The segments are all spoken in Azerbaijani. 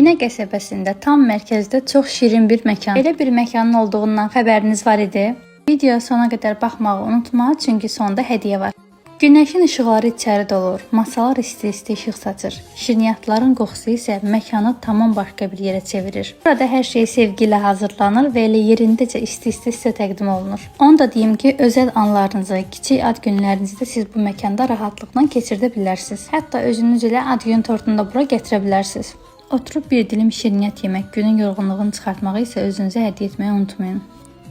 Binə qəsəbəsində tam mərkəzdə çox şirin bir məkan. Belə bir məkanın olduğundan xəbəriniz var idi? Videoya sona qədər baxmağı unutma, çünki sonda hədiyyə var. Günəşin işıqları içəri dolur, masalar isti-isti işıq saçır. Şirniyyatların qoxusu isə məkanı tamam başqa bir yerə çevirir. Burada hər şey sevgi ilə hazırlanır və elə yerindəcə isti-isti sizə təqdim olunur. Onu da deyim ki, özəl anlarınızı, kiçik ad günlərinizi də siz bu məkanda rahatlıqla keçirdə bilərsiniz. Hətta özünüz ilə ad gün tortunu da bura gətirə bilərsiniz. Oturub bir dilim şirniyyat yemək, günün yorğunluğunu çıxartmağı isə özünüzə hədiyyə etməyi unutmayın.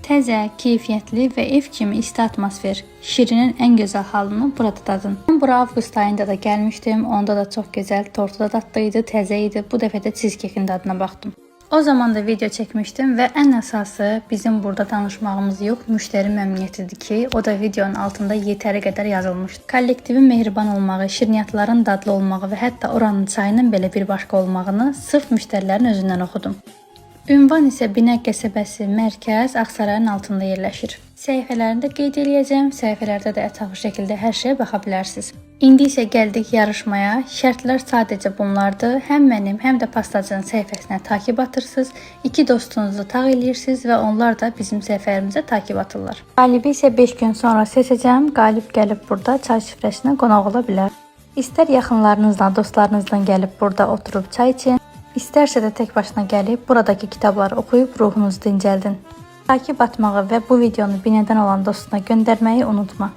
Təzə, keyfiyyətli və ev kimi isti atmosfer, şirinin ən gözəl halını burada dadın. Mən bura avqust ayında da gəlmişdim, onda da çox gözəl, tortu da dadlı idi, təzə idi. Bu dəfə də cheesecake'in dadına baxdım. O zaman da video çəkmişdim və ən əsası bizim burada danışmağımız yox, müştəri məmnuniyyətidir ki, o da videonun altında yetəri qədər yazılmışdı. Kollektivin mehriban olmağı, şirniyyatların dadlı olmağı və hətta oranın çayının belə bir başqa olmağını sırf müştərilərin özündən oxudum. Ünvan isə Binə qəsəbəsi, mərkəz Ağsarayın altında yerləşir. Səhifələrində qeyd edəcəm, səhifələrdə də ətraflı şəkildə hər şeyə baxa bilərsiniz. İndi isə gəldik yarışmaya. Şərtlər sadəcə bunlardır. Həm mənim, həm də pastacının səhifəsinə takib atırsınız. 2 dostunuzu tağ eləyirsiniz və onlar da bizim səhifələrimizə takib atırlar. Qalibi isə 5 gün sonra seçəcəm. Qalib gəlib burada çay süfrəsinə qonaq ola bilər. İstər yaxınlarınızla, dostlarınızla gəlib burada oturub çay için, İstərsə də tək başına gəlib buradakı kitabları oxuyub ruhunuzu dincəldin. Takib atmağı və bu videonu Binədən olan dostuna göndərməyi unutma.